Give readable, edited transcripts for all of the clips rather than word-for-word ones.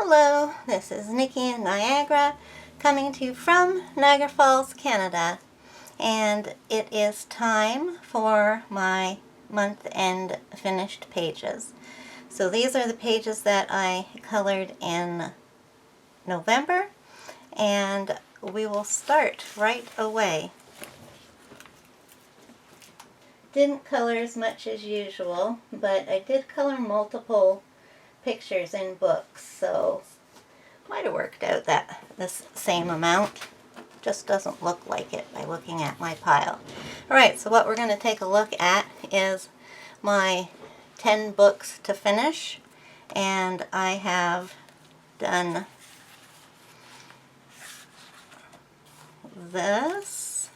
Hello, this is Nikki in Niagara, coming to you from Niagara Falls, Canada. And it is time for my month-end finished pages. So these are the pages that I colored in November, and we will start right away. Didn't color as much as usual, but I did color multiple pictures in books, so might have worked out that this same amount. Just doesn't look like it by looking at my pile. Alright, so what we're going to take a look at is my 10 books to finish, and I have done this,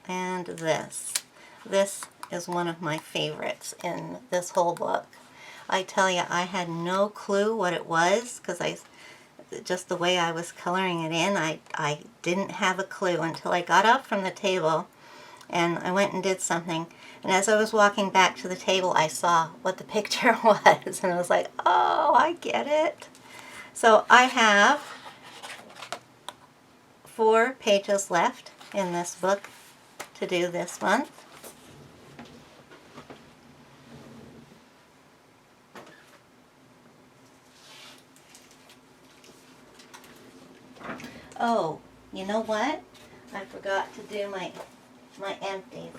and this. This is one of my favorites in this whole book. I tell you, I had no clue what it was, because just the way I was coloring it in, I didn't have a clue until I got up from the table and I went and did something. And as I was walking back to the table, I saw what the picture was, and I was like, oh, I get it. So I have 4 pages left in this book to do this month. Oh, you know what? I forgot to do my empties.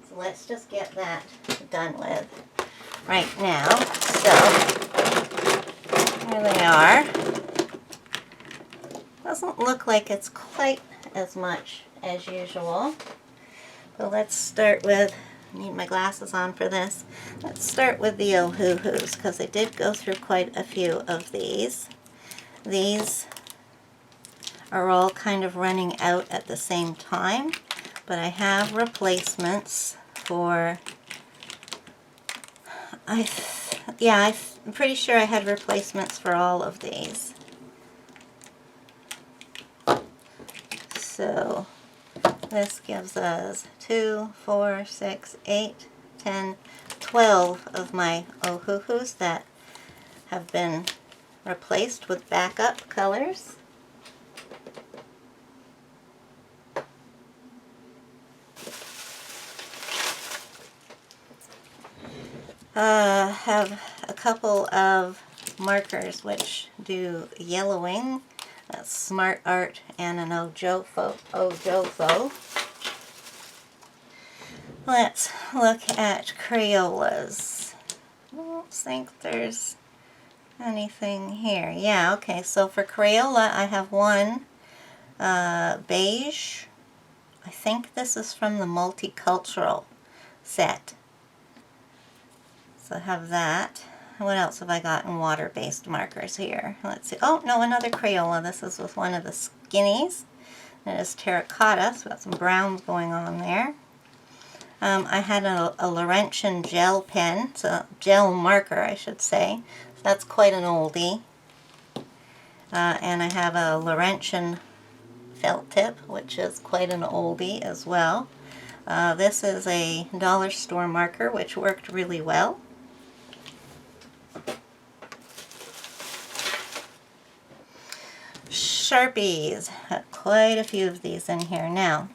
So let's just get that done with right now. So here they are. Doesn't look like it's quite as much as usual. But let's start with, I need my glasses on for this. Let's start with the oh-hoo-hoos, because I did go through quite a few of these. These are all kind of running out at the same time, but I have replacements for, I'm pretty sure I had replacements for all of these. So this gives us 2, 4, 6, 8, 10, 12 of my oh-hoo-hoos that have been replaced with backup colors. Have a couple of markers which do yellowing. That's Smart Art and an Ojofo. Let's look at Crayolas. I don't think there's anything here. Yeah, okay, so for Crayola I have one beige. I think this is from the Multicultural set. So I have that. What else have I got in water-based markers here? Let's see. Oh, no, another Crayola. This is with one of the skinnies. It is terracotta, so got some browns going on there. I had a Laurentian gel pen, so gel marker, I should say. So that's quite an oldie. And I have a Laurentian felt tip, which is quite an oldie as well. This is a dollar store marker, which worked really well. Sharpies. Quite a few of these in here. Now,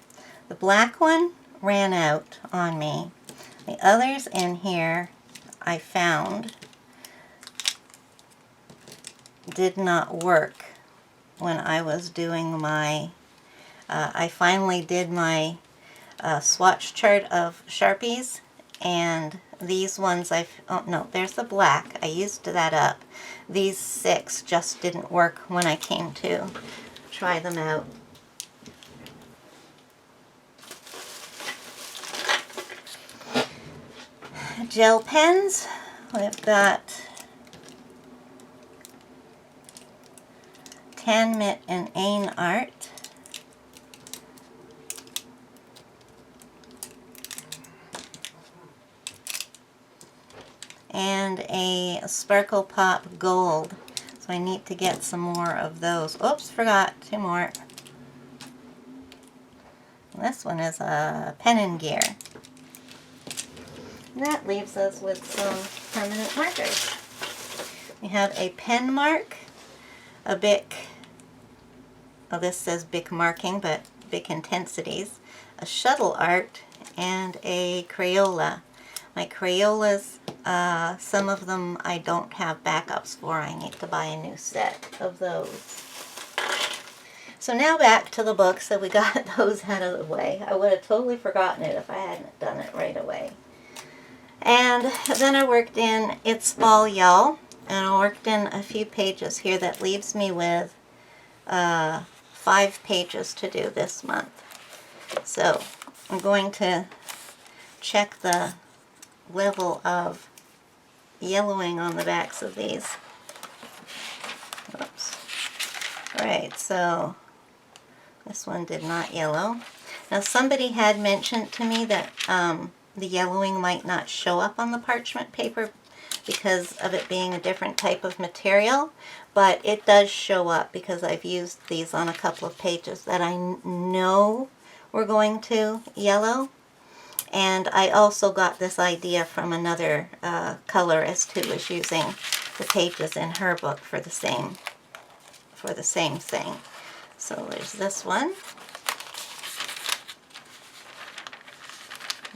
the black one ran out on me. The others in here I found did not work when I was doing my, I finally did my swatch chart of Sharpies, and these ones oh no, there's the black. I used that up. These 6 just didn't work when I came to try them out. Gel pens. We've got Tanmit and Ain Art. And a Sparkle Pop Gold. So I need to get some more of those. Oops, forgot 2 more. This one is a Pen and Gear. And that leaves us with some permanent markers. We have a pen mark, a Bic, oh this says Bic marking, but Bic intensities, a shuttle art, and a Crayola. My Crayolas, some of them I don't have backups for. I need to buy a new set of those. So now back to the book, so we got those out of the way. I would have totally forgotten it if I hadn't done it right away. And then I worked in It's Fall, Y'all, and I worked in a few pages here. That leaves me with 5 pages to do this month. So I'm going to check the level of yellowing on the backs of these. Oops. Alright, so this one did not yellow. Now somebody had mentioned to me that the yellowing might not show up on the parchment paper because of it being a different type of material, but it does show up because I've used these on a couple of pages that I know were going to yellow. And I also got this idea from another colorist who was using the pages in her book for the same thing. So there's this one.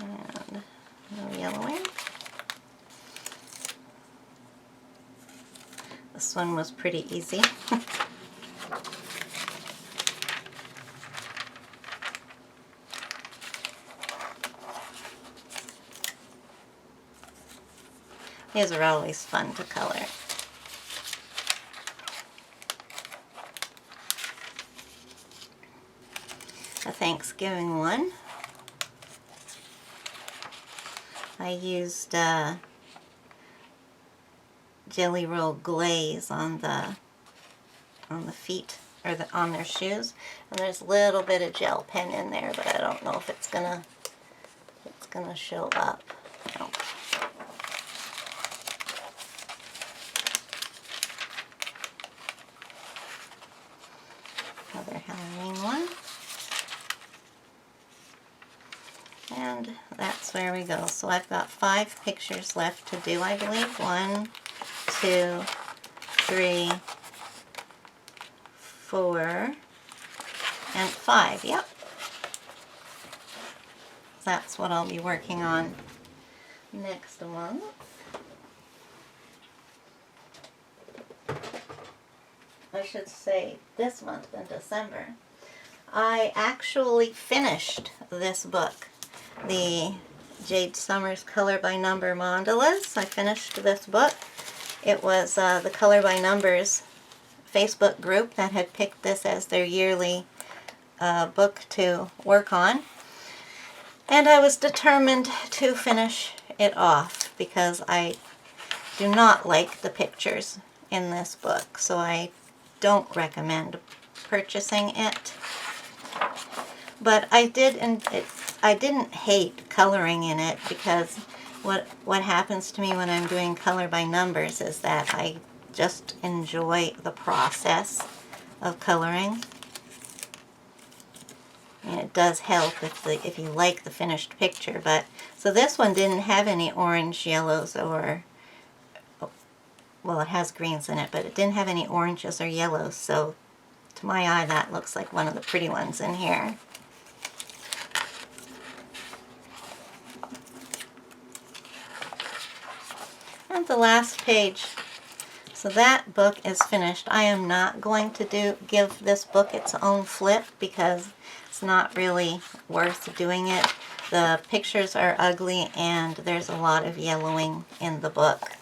And no yellowing. This one was pretty easy. These are always fun to color. A Thanksgiving one. I used Jelly Roll glaze on the feet, or on their shoes, and there's a little bit of gel pen in there, but I don't know if it's gonna show up. Nope. Another Halloween one. And that's where we go. So I've got 5 pictures left to do, I believe. 1, 2, 3, 4, and 5. Yep. That's what I'll be working on next month. I should say this month in December. I actually finished this book, the Jade Summers Color by Number Mandalas. I finished this book. It was the Color by Numbers Facebook group that had picked this as their yearly book to work on. And I was determined to finish it off because I do not like the pictures in this book, so I don't recommend purchasing it. But I didn't hate coloring in it, because what happens to me when I'm doing color by numbers is that I just enjoy the process of coloring. And it does help if you like the finished picture. But so this one didn't have any orange, yellows, or, well, it has greens in it, but it didn't have any oranges or yellows. So to my eye, that looks like one of the pretty ones in here. And the last page. So that book is finished. I am not going to give this book its own flip because it's not really worth doing it. The pictures are ugly and there's a lot of yellowing in the book.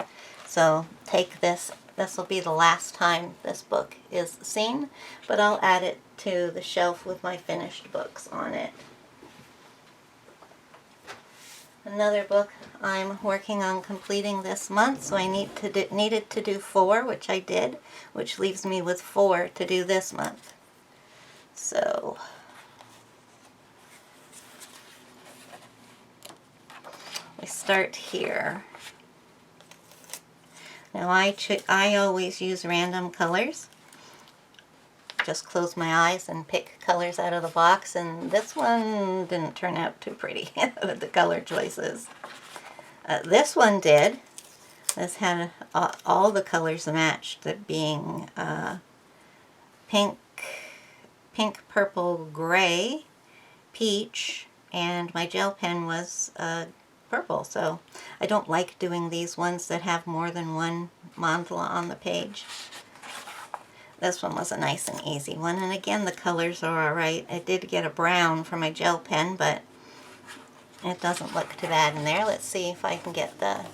So take this. This will be the last time this book is seen, but I'll add it to the shelf with my finished books on it. Another book I'm working on completing this month, so I needed to do 4, which I did, which leaves me with 4 to do this month. So we start here. Now I always use random colors. Just close my eyes and pick colors out of the box, and this one didn't turn out too pretty with the color choices. This one did. This had all the colors matched, that being pink, purple, gray, peach, and my gel pen was purple. So I don't like doing these ones that have more than one mandala on the page. This one was a nice and easy one, and again the colors are alright. I did get a brown for my gel pen, but it doesn't look too bad in there. Let's see if I can get the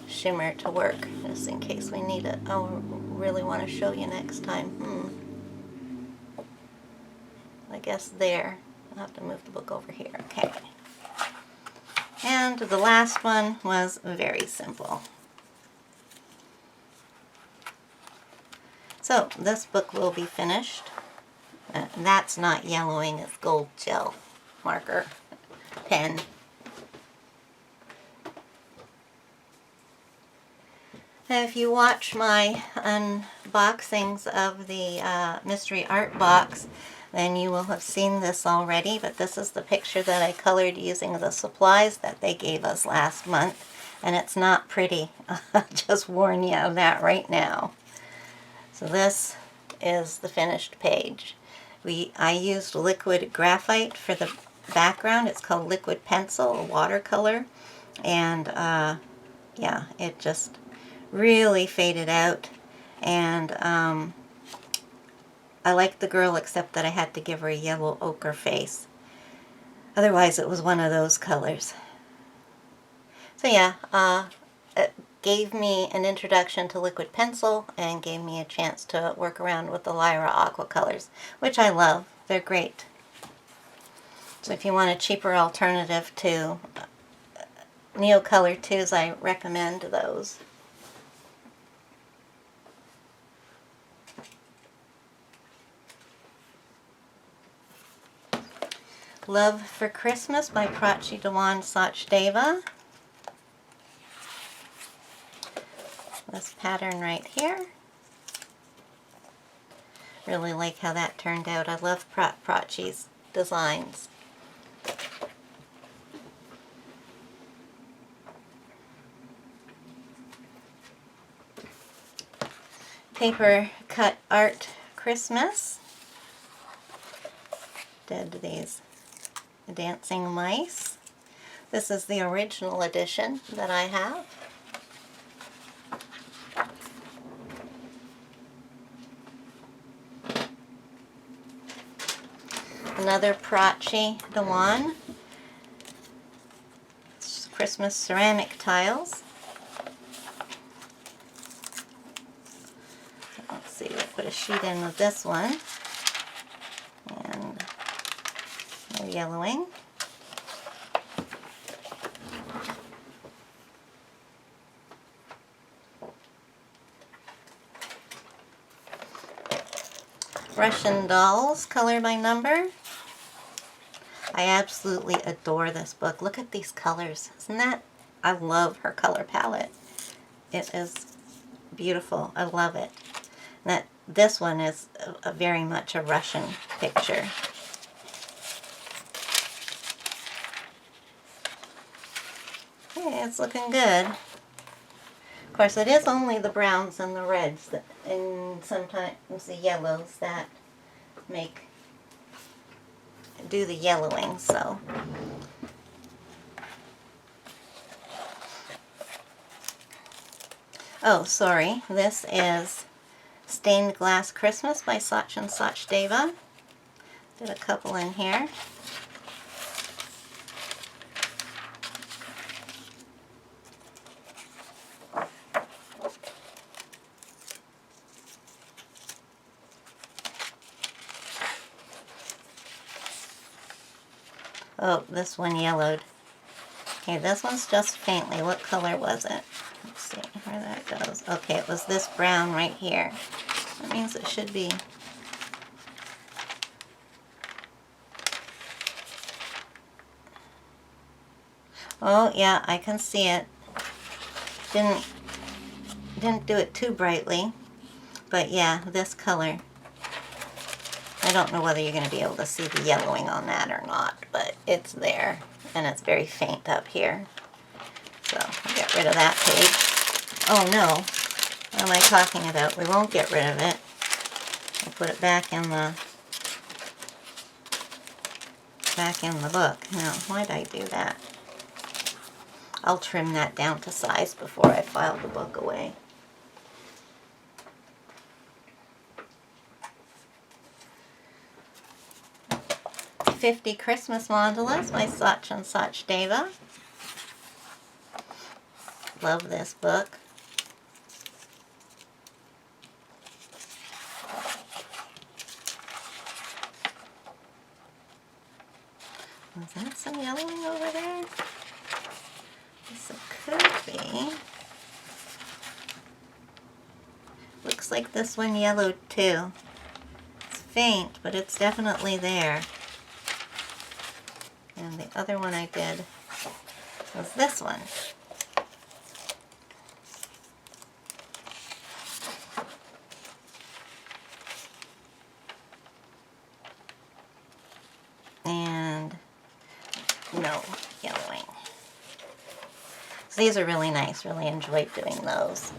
shimmer to work, just in case we need it. I really want to show you next time. I guess there. I'll have to move the book over here. Okay. And the last one was very simple. So this book will be finished. That's not yellowing, it's gold gel marker pen. If you watch my unboxings of the mystery art box, then you will have seen this already, but this is the picture that I colored using the supplies that they gave us last month, and it's not pretty. I'll just warn you of that right now. So this is the finished page. I used liquid graphite for the background. It's called liquid pencil, a watercolor, and yeah, it just really faded out, and I liked the girl, except that I had to give her a yellow ochre face. Otherwise it was one of those colors. So yeah, it gave me an introduction to liquid pencil and gave me a chance to work around with the Lyra aqua colors, which I love. They're great. So if you want a cheaper alternative to Neocolor 2s, I recommend those. Love for Christmas by Prachi Dewan Sachdeva. This pattern right here. Really like how that turned out. I love Prachi's designs. Paper Cut Art Christmas. Did these dancing mice. This is the original edition that I have. Another Prachi Dewan. Christmas ceramic tiles. Let's see, we'll put a sheet in with this one. And no yellowing. Russian Dolls, color by number. I absolutely adore this book. Look at these colors. Isn't that? I love her color palette. It is beautiful. I love it. This one is very much a Russian picture. Okay, it's looking good. Of course, it is only the browns and the reds and sometimes the yellows that do the yellowing, so. Oh, sorry. This is Stained Glass Christmas by Sachin Sachdeva. Did a couple in here. Oh, this one yellowed. Okay, this one's just faintly. What color was it? Let's see where that goes. Okay, it was this brown right here. That means it should be. Oh, yeah, I can see it. Didn't do it too brightly. But yeah, this color. I don't know whether you're going to be able to see the yellowing on that or not, but it's there, and it's very faint up here. So I'll get get rid of that page. Oh no, what am I talking about? We won't get rid of it. I'll put it back in the book. Now, why'd I do that? I'll trim that down to size before I file the book away. "50 Christmas Mandalas" by Such and Such Deva. Love this book. Was that some yellowing over there? Yes, it could be. Looks like this one yellowed too. It's faint, but it's definitely there. And the other one I did was this one. And no yellowing. So these are really nice. Really enjoyed doing those.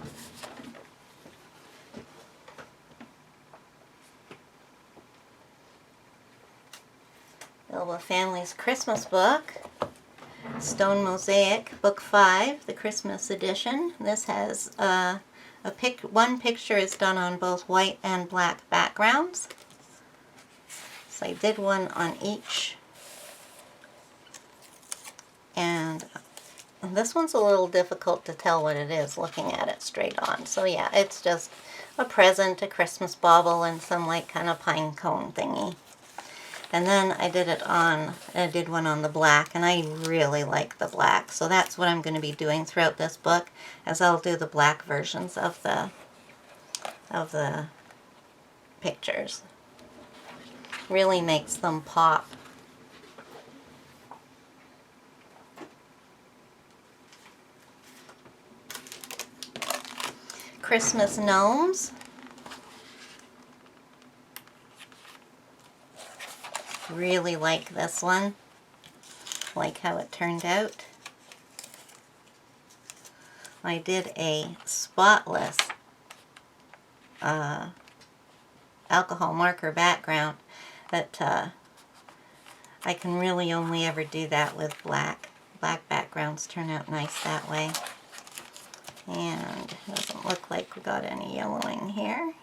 Elba Family's Christmas book, Stone Mosaic, Book 5, the Christmas edition. This has one picture is done on both white and black backgrounds. So I did one on each. And this one's a little difficult to tell what it is looking at it straight on. So yeah, it's just a present, a Christmas bauble, and some like kind of pine cone thingy. And then I did one on the black, and I really like the black. So that's what I'm going to be doing throughout this book, as I'll do the black versions of the pictures. Really makes them pop. Christmas Gnomes. Really like this one. Like how it turned out. I did a spotless alcohol marker background, but I can really only ever do that with black. Black backgrounds turn out nice that way. And it doesn't look like we got any yellowing here.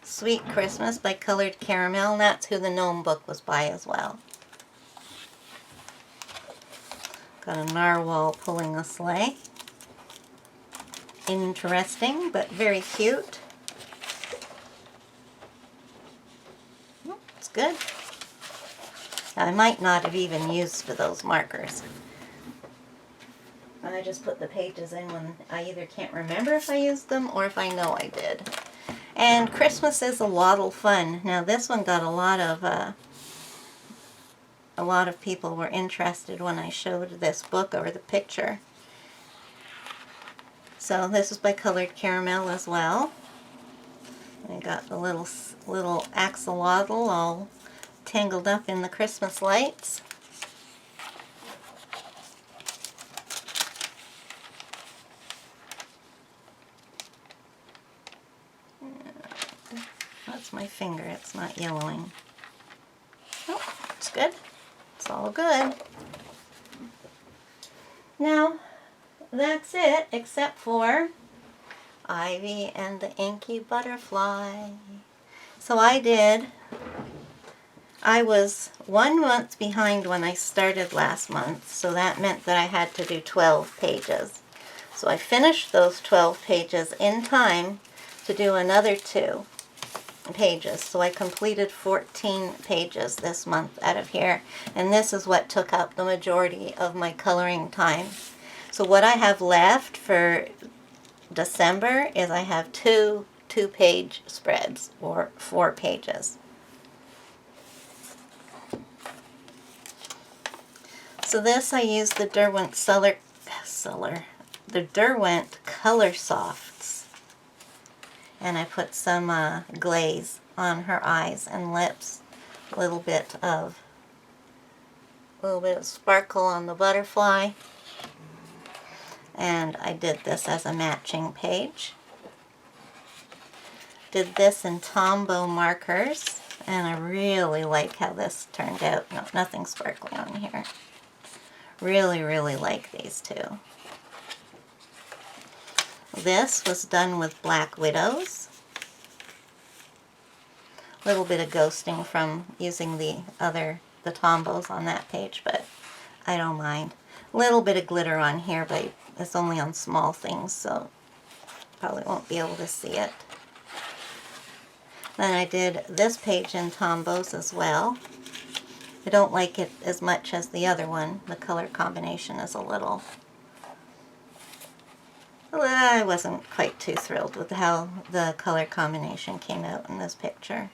Sweet Christmas by Colored Caramel, and that's who the gnome book was by as well. Got a narwhal pulling a sleigh. Interesting, but very cute. It's good. Now, I might not have even used for those markers. I just put the pages in when I either can't remember if I used them or if I know I did. And Christmas is a Waddle Fun. Now this one got a lot of people were interested when I showed this book or the picture. So this is by Colored Caramel as well. I got the little axolotl all tangled up in the Christmas lights. That's my finger, it's not yellowing. Oh, it's good. It's all good. Now, that's it, except for Ivy and the Inky Butterfly. So I was 1 month behind when I started last month, so that meant that I had to do 12 pages. So I finished those 12 pages in time to do another 2 pages. So I completed 14 pages this month out of here, and this is what took up the majority of my coloring time. So what I have left for December is I have 2 2-page spreads, or 4 pages. So this I used the Derwent Derwent Color Softs. And I put some glaze on her eyes and lips. A little bit of sparkle on the butterfly. And I did this as a matching page. Did this in Tombow markers, and I really like how this turned out. No, nothing sparkly on here. Really, really like these two. This was done with Black Widows. A little bit of ghosting from using the Tombows on that page, but I don't mind. A little bit of glitter on here, but it's only on small things, so probably won't be able to see it. Then I did this page in Tombows as well. I don't like it as much as the other one. The color combination is a little... I wasn't quite too thrilled with how the color combination came out in this picture.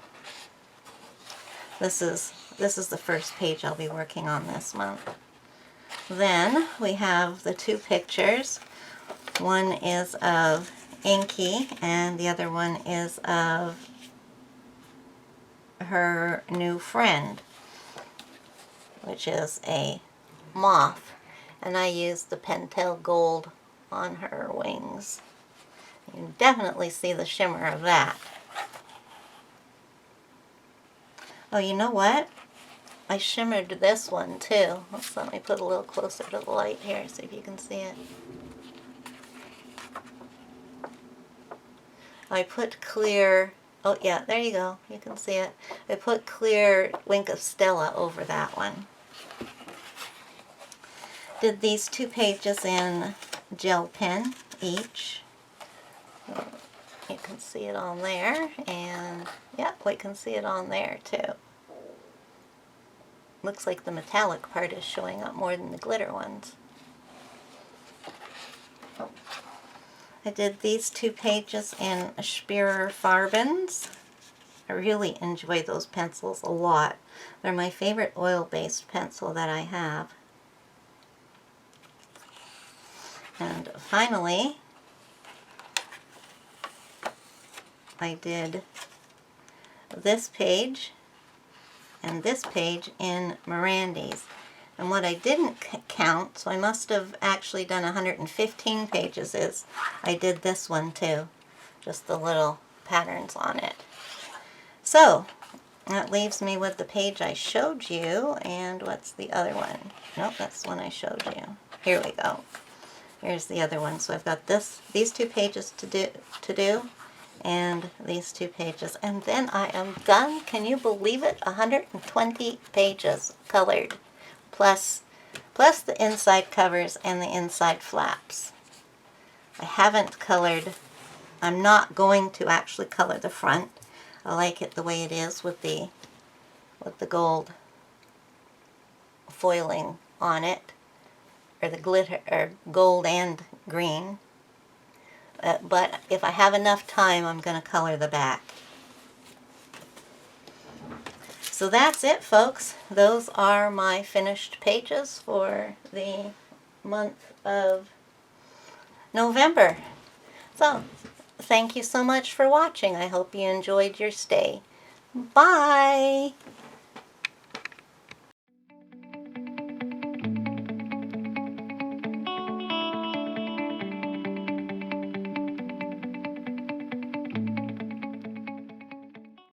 This is the first page I'll be working on this month. Then we have the two pictures. One is of Inky and the other one is of her new friend, which is a moth. And I used the Pentel Gold on her wings. You can definitely see the shimmer of that. Oh, you know what? I shimmered this one too. Let me put a little closer to the light here, see if you can see it. I put clear, oh yeah, there you go, you can see it. I put clear Wink of Stella over that one. Did these two pages in gel pen each. You can see it on there, and yeah, we can see it on there too. Looks like the metallic part is showing up more than the glitter ones. I did these two pages in Spearer Farbens. I really enjoy those pencils a lot. They're my favorite oil-based pencil that I have. And finally, I did this page and this page in Mirandy's. And what I didn't count, so I must have actually done 115 pages, is I did this one too. Just the little patterns on it. So, that leaves me with the page I showed you, and what's the other one? Nope, that's the one I showed you. Here we go. Here's the other one. So I've got these two pages to do, and these two pages, and then I am done. Can you believe it? 120 pages colored, plus the inside covers and the inside flaps. I haven't colored. I'm not going to actually color the front. I like it the way it is with the gold foiling on it, or the glitter, or gold and green. But if I have enough time, I'm going to color the back. So that's it, folks. Those are my finished pages for the month of November. So, thank you so much for watching. I hope you enjoyed your stay. Bye!